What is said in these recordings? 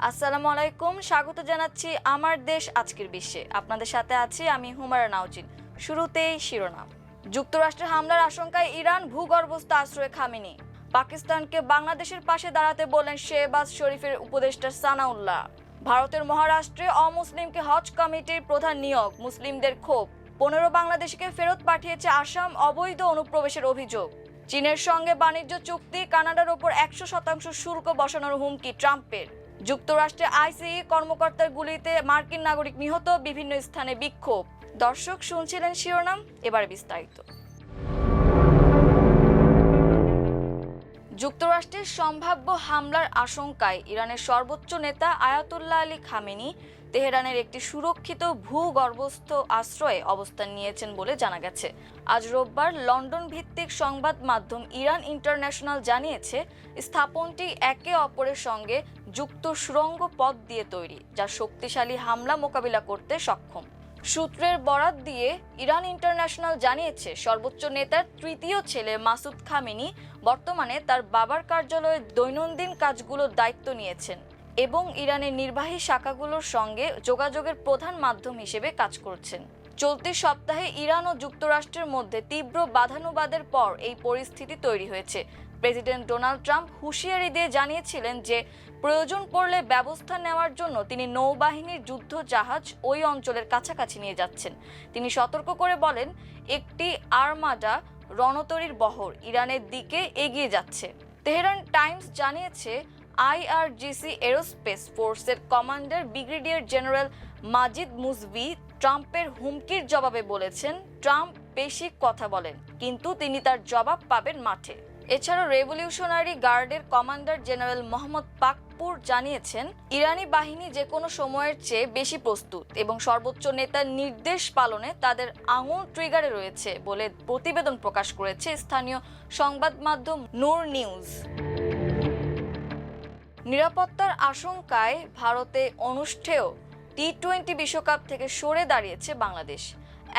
আসসালামু আলাইকুম, স্বাগত জানাচ্ছি আমার দেশ আজকের বিশ্বে। আপনাদের সাথে আছি আমি হুমায়রা নাওজিন। শুরুতেই শিরোনাম। যুক্তরাষ্ট্রের হামলার আশঙ্কায় ইরান ভূগর্ভস্থ আশ্রয়ে খামেনি। পাকিস্তানকে বাংলাদেশের পাশে দাঁড়াতে বললেন শেহবাজ শরীফের উপদেষ্টা সানাউল্লাহ। ভারতের মহারাষ্ট্রে অমুসলিমকে হজ কমিটির প্রধান নিয়োগ, মুসলিমদের ক্ষোভ। 15 বাংলাদেশিকে ফেরত পাঠিয়েছে আসাম, অবৈধ অনুপ্রবেশের অভিযোগ। চীনের সঙ্গে বাণিজ্য চুক্তি, কানাডার ওপর 100% শুল্ক বসানোর হুমকি ট্রাম্পের। যুক্তরাষ্ট্রে আইসিই কর্মকর্তার গুলিতে মার্কিন নাগরিক নিহত, বিভিন্ন স্থানে বিক্ষোভ। দর্শক শুনছিলেন শিরোনাম, এবার বিস্তারিত। যুক্তরাষ্ট্রের সম্ভাব্য হামলার আশঙ্কায় ইরানের সর্বোচ্চ নেতা আয়াতুল্লাহ আলী খামেনি তেহরানের একটি সুরক্ষিত ভূগর্ভস্থ আশ্রয়ে অবস্থান নিয়েছেন বলে জানা গেছে। আজ রোববার লন্ডন ভিত্তিক সংবাদ মাধ্যম ইরান ইন্টারন্যাশনাল জানিয়েছে, স্থাপনটি একে অপরের সঙ্গে যুক্ত সুড়ঙ্গ পথ দিয়ে তৈরি, যা শক্তিশালী হামলা মোকাবিলা করতে সক্ষম। সূত্রের বরাত দিয়ে ইরান ইন্টারন্যাশনাল জানিয়েছে, সর্বোচ্চ নেতার তৃতীয় ছেলে মাসুদ খামেনি বর্তমানে তার বাবার কার্যালয়ে দৈনন্দিন কাজগুলোর দায়িত্ব নিয়েছেন এবং ইরানের নির্বাহী শাখাগুলোর সঙ্গে যোগাযোগের প্রধান মাধ্যম হিসেবে কাজ করছেন। চলতি সপ্তাহে ইরান ও যুক্তরাষ্ট্রের মধ্যে তীব্র বাদানুবাদের পর এই পরিস্থিতি তৈরি হয়েছে। প্রেসিডেন্ট ডোনাল্ড ট্রাম্প হুঁশিয়ারি দিয়ে জানিয়েছিলেন যে প্রয়োজন পড়লে ব্যবস্থা নেওয়ার জন্য তিনি নৌবাহিনীর যুদ্ধ জাহাজ ওই অঞ্চলের কাছাকাছি নিয়ে যাচ্ছেন। তিনি সতর্ক করে বলেন, একটি আর্মাডা রণতরীর বহর ইরানের দিকে এগিয়ে যাচ্ছে। তেহরান টাইমস জানিয়েছে, আইআরজিসি এরোস্পেস ফোর্সের কমান্ডার ব্রিগেডিয়ার জেনারেল মাজিদ মুজভি ট্রাম্পের হুমকির জবাবে বলেছেন, ট্রাম্প বেশি কথা বলেন, কিন্তু তিনি তার জবাব পাবেন মাঠে। এছাড়াও রেভলিউশনারি গার্ডের কমান্ডার জেনারেল মোহাম্মদ পাকপুর জানিয়েছেন, ইরানি বাহিনী যে কোনো সময়ের চেয়ে বেশি প্রস্তুত এবং সর্বোচ্চ নেতার নির্দেশ পালনে তাদের আঙুল ট্রিগারে রয়েছে বলে প্রতিবেদন প্রকাশ করেছে স্থানীয় সংবাদ মাধ্যম নূর নিউজ। নিরাপত্তার আশঙ্কায় ভারতে অনুষ্ঠেয় টি-20 বিশ্বকাপ থেকে সরে দাঁড়িয়েছে বাংলাদেশ।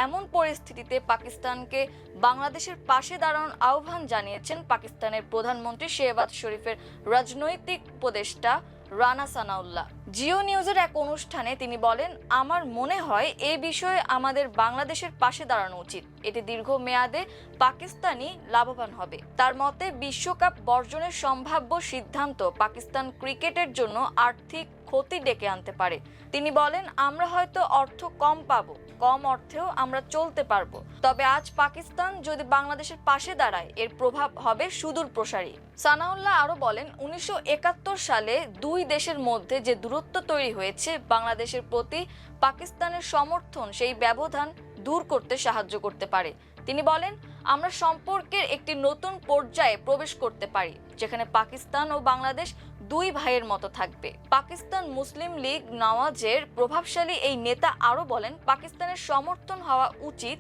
এমন পরিস্থিতিতে পাকিস্তানকে বাংলাদেশের পাশে দাঁড়ানোর আহ্বান জানিয়েছেন পাকিস্তানের প্রধানমন্ত্রী শেহবাজ শরীফের রাজনৈতিক উপদেষ্টা রানা সানাউল্লাহ। জিও নিউজের এক অনুষ্ঠানে তিনি বলেন, আমার মনে হয় এ বিষয়ে আমাদের বাংলাদেশের পাশে দাঁড়ানো উচিত। এতে দীর্ঘমেয়াদে পাকিস্তানি লাভবান হবে। তার মতে, বিশ্বকাপ বর্জনের সম্ভাব্য সিদ্ধান্ত পাকিস্তান ক্রিকেটের জন্য আর্থিক ক্ষতি ডেকে আনতে পারে। তিনি বলেন, আমরা হয়তো অর্থ কম পাবো, কম অর্থেও আমরা চলতে পারবো, তবে আজ পাকিস্তান যদি বাংলাদেশের পাশে দাঁড়ায় এর প্রভাব হবে সুদূর প্রসারী। সানাউল্লাহ আরো বলেন, 1971 সালে দুই দেশের মধ্যে যে দূরত্ব তৈরি হয়েছে, বাংলাদেশের প্রতি পাকিস্তানের সমর্থন সেই ব্যবধান দূর করতে সাহায্য করতে পারে। তিনি বলেন, আমরা সম্পর্কের একটি নতুন পর্যায়ে প্রবেশ করতে পারি, যেখানে পাকিস্তান ও বাংলাদেশ দুই ভাইয়ের মতো থাকবে। পাকিস্তান মুসলিম লীগ নওয়াজের প্রভাবশালী এই নেতা আরো বলেন, পাকিস্তানের সমর্থন হওয়া উচিত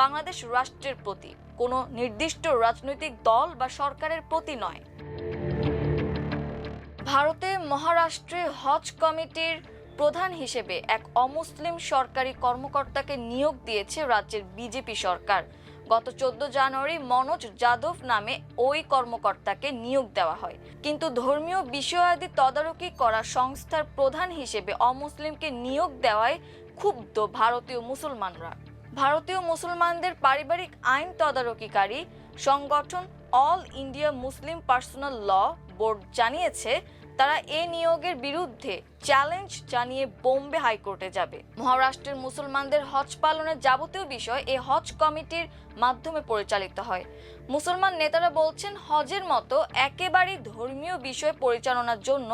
বাংলাদেশ রাষ্ট্রের প্রতি, কোনো নির্দিষ্ট রাজনৈতিক দল বা সরকারের প্রতি নয়। ভারতে মহারাষ্ট্রে হজ কমিটির প্রধান হিসেবে এক অমুসলিম সরকারি কর্মকর্তাকে নিয়োগ দিয়েছে রাজ্যের বিজেপি সরকার। গত 14 জানুয়ারি মনোজ যাদব নামে ওই কর্মকর্তাকে নিয়োগ দেওয়া হয়, কিন্তু ধর্মীয় বিষয়াদি তদারকি করা সংস্থার প্রধান হিসেবে অমুসলিমকে নিয়োগ দেওয়ায় ক্ষুব্ধ ভারতীয় মুসলমানরা। ভারতীয় মুসলমানদের পারিবারিক আইন তদারকিকারী সংগঠন অল ইন্ডিয়া মুসলিম পার্সোনাল ল বোর্ড জানিয়েছে, তারা এ নিয়োগের বিরুদ্ধে চ্যালেঞ্জ জানিয়ে বোম্বে হাইকোর্টে যাবে। মহারাষ্ট্রের মুসলমানদের হজ পালনের যাবতীয় বিষয় এই হজ কমিটির মাধ্যমে পরিচালিত হয়। মুসলমান নেতারা বলছেন, হজের মতো একেবারেই ধর্মীয় বিষয় পরিচালনার জন্য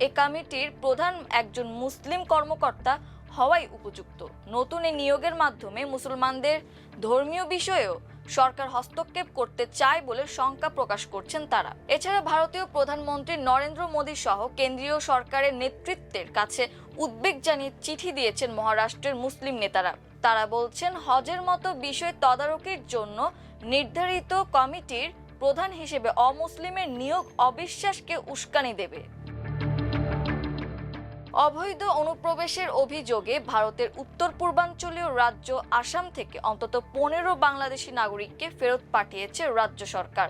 এ কমিটির প্রধান একজন মুসলিম কর্মকর্তা হওয়াই উপযুক্ত। নতুন এই নিয়োগের মাধ্যমে মুসলমানদের ধর্মীয় বিষয়েও সরকার হস্তক্ষেপ করতে চায় বলে শঙ্কা প্রকাশ করছেন তারা। এছাড়া ভারতীয় প্রধানমন্ত্রী নরেন্দ্র মোদী সহ কেন্দ্রীয় সরকারের নেতৃত্বের কাছে উদ্বেগ জানিয়ে চিঠি দিয়েছেন মহারাষ্ট্রের মুসলিম নেতারা। তারা বলছেন, হজের মতো বিষয় তদারকির জন্য নির্ধারিত কমিটির প্রধান হিসেবে অমুসলিমের নিয়োগ অবিশ্বাসকে উস্কানি দেবে। অবৈধ অনুপ্রবেশের অভিযোগে ভারতের উত্তর পূর্বাঞ্চলীয় রাজ্য আসাম থেকে অন্তত 15 বাংলাদেশি নাগরিককে ফেরত পাঠিয়েছে রাজ্য সরকার।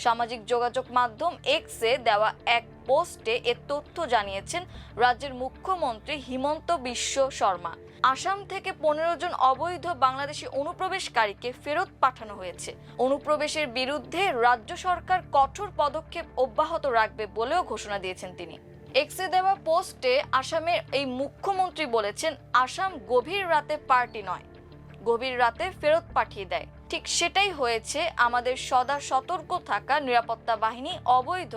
সামাজিক যোগাযোগ মাধ্যম এক্সে দেওয়া এক পোস্টে এ তথ্য জানিয়েছেন রাজ্যের মুখ্যমন্ত্রী হিমন্ত বিশ্ব শর্মা। আসাম থেকে 15 জন অবৈধ বাংলাদেশি অনুপ্রবেশকারীকে ফেরত পাঠানো হয়েছে। অনুপ্রবেশের বিরুদ্ধে রাজ্য সরকার কঠোর পদক্ষেপ অব্যাহত রাখবে বলেও ঘোষণা দিয়েছেন তিনি। এক্সে দেওয়া পোস্টে আসামের এই মুখ্যমন্ত্রী বলেছেন, আসাম গভীর রাতে পার্টি নয়, গভীর রাতে ফেরত পাঠিয়ে দেয়। ঠিক সেটাই হয়েছে। আমাদের সদা সতর্ক থাকা নিরাপত্তা বাহিনী অবৈধ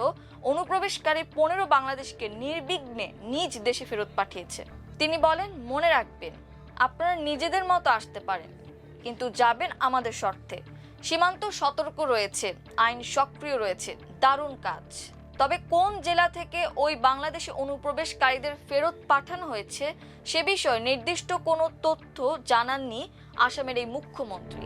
অনুপ্রবেশকারী 15 বাংলাদেশকে নির্বিঘ্নে নিজ দেশে ফেরত পাঠিয়েছে। তিনি বলেন, মনে রাখবেন, আপনারা নিজেদের মতো আসতে পারেন, কিন্তু যাবেন আমাদের শর্তে। সীমান্ত সতর্ক রয়েছে, আইন সক্রিয় রয়েছে, দারুণ কাজ। তবে কোন জেলা থেকে ওই বাংলাদেশি অনুপ্রবেশকারীদের ফেরত পাঠানো হয়েছে সে বিষয়ে নির্দিষ্ট কোনো তথ্য জানাননি আসামের এই মুখ্যমন্ত্রী।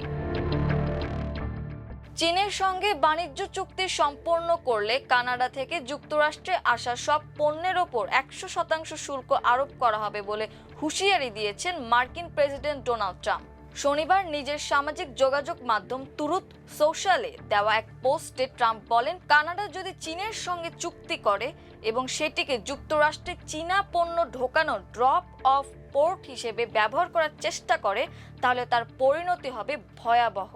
চীনের সঙ্গে বাণিজ্য চুক্তি সম্পন্ন করলে কানাডা থেকে যুক্তরাষ্ট্রে আসা সব পণ্যের ওপর 100% শুল্ক আরোপ করা হবে বলে হুঁশিয়ারি দিয়েছেন মার্কিন প্রেসিডেন্ট ডোনাল্ড ট্রাম্প। শনিবার নিজের সামাজিক যোগাযোগ মাধ্যম ট্রুথ সোশ্যালে দেওয়া এক পোস্টে ট্রাম্প বলেন, কানাডা যদি চীনের সঙ্গে চুক্তি করে এবং সেটিকে যুক্তরাষ্ট্রে চীনা পণ্য ঢোকানোর ড্রপ অফ পোর্ট হিসেবে ব্যবহার করার চেষ্টা করে, তাহলে তার পরিণতি হবে ভয়াবহ।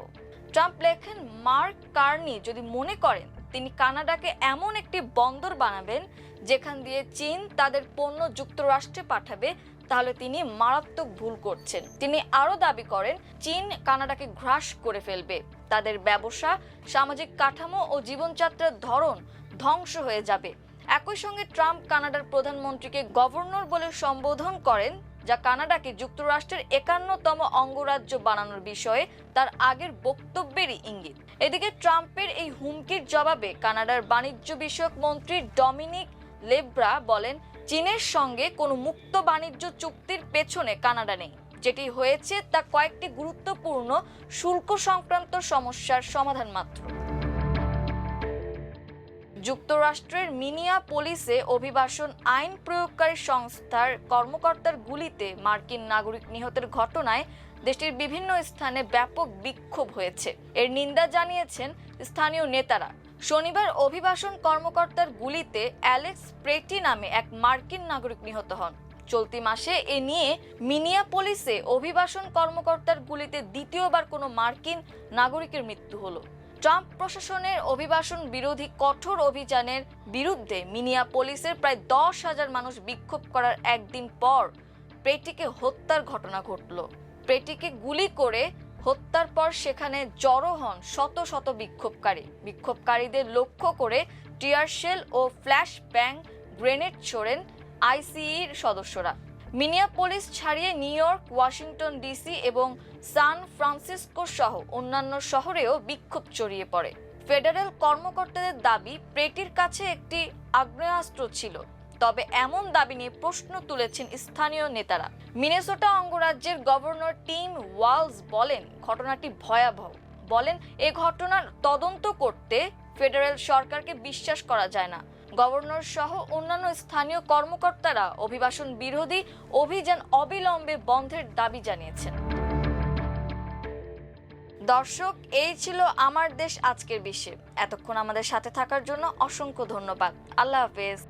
ট্রাম্প লেখেন, মার্ক কার্নি যদি মনে করেন তিনি কানাডাকে এমন একটি বন্দর বানাবেন যেখান দিয়ে চীন তাদের পণ্য যুক্তরাষ্ট্রে পাঠাবে, তাহলে তিনি মারাত্মক ভুল করছেন। তিনি আরো দাবি করেন, চীন কানাডাকে গ্রাস করে ফেলবে, তাদের ব্যবসা, সামাজিক কাঠামো ও জীবনযাত্রার ধরন ধ্বংস হয়ে যাবে। একই সঙ্গে ট্রাম্প কানাডার প্রধানমন্ত্রীকে গভর্নর বলে সম্বোধন করেন, যা কানাডাকে যুক্তরাষ্ট্রের 51তম অঙ্গরাজ্য বানানোর বিষয়ে তার আগের বক্তব্যেরই ইঙ্গিত। এদিকে ট্রাম্পের এই হুমকির জবাবে কানাডার বাণিজ্য বিষয়ক মন্ত্রী ডমিনিক লেব্রা বলেন, চীনের সঙ্গে কোনো মুক্ত বাণিজ্য চুক্তির পেছনে কানাডা নেই। যেটি হয়েছে তা কয়েকটি গুরুত্বপূর্ণ শুল্ক সংক্রান্ত সমস্যার সমাধান মাত্র। যুক্তরাষ্ট্রের মিনিয়াপোলিসে অভিবাসন আইন প্রয়োগকারী সংস্থার কর্মকর্তার গুলিতে মার্কিন নাগরিক নিহতের ঘটনায় দেশটির বিভিন্ন স্থানে ব্যাপক বিক্ষোভ হয়েছে। এর নিন্দা জানিয়েছেন স্থানীয় নেতারা। শনিবার অভিবাসন কর্মকর্তার গুলিতে অ্যালেক্স প্রেটি নামে এক মার্কিন নাগরিক নিহত হন। চলতি মাসে এ নিয়ে মিনিয়াপোলিসে অভিবাসন কর্মকর্তার গুলিতে দ্বিতীয়বার কোনো মার্কিন নাগরিকের মৃত্যু হলো। ট্রাম্প প্রশাসনের অভিবাসন বিরোধী কঠোর অভিযানের বিরুদ্ধে মিনিয়াপোলিসের প্রায় 10,000 মানুষ বিক্ষোভ করার একদিন পর প্রেটিকে হত্যার ঘটনা ঘটল। প্রেটিকে গুলি করে হত্যার পর সেখানে জড়ো হন শত শত বিক্ষোভকারীদের লক্ষ্য করে টিয়ার শেল ও ফ্ল্যাশ ব্যাং গ্রেনেড ছোড়েন আইসিইর সদস্যরা। মিনিয়াপোলিস ছাড়িয়ে নিউ ইয়র্ক, ওয়াশিংটন ডিসি এবং সান ফ্রান্সিসকো সহ অন্যান্য শহরেও বিক্ষোভ ছড়িয়ে পড়ে। ফেডারেল কর্মকর্তাদের দাবি, প্রেটির কাছে একটি আগ্নেয়াস্ত্র ছিল। তবে এমন দাবি নিয়ে প্রশ্ন তুলেছেন স্থানীয় নেতারা। মিনেসোটা অঙ্গরাজ্যের গভর্নর টিম ওয়ালস বলেন, ঘটনাটি ভয়াবহ। বলেন, এ ঘটনার তদন্ত করতে ফেডারেল সরকারকে বিশ্বাস করা যায় না। গভর্নর সহ অন্যান্য স্থানীয় কর্মকর্তারা অভিবাসন বিরোধী অভিযান অবিলম্বে বন্ধের দাবি জানিয়েছেন। দর্শক, এই ছিল আমার দেশ আজকের বিশ্বে। এতক্ষণ আমাদের সাথে থাকার জন্য অসংখ্য ধন্যবাদ। আল্লাহ হাফেজ।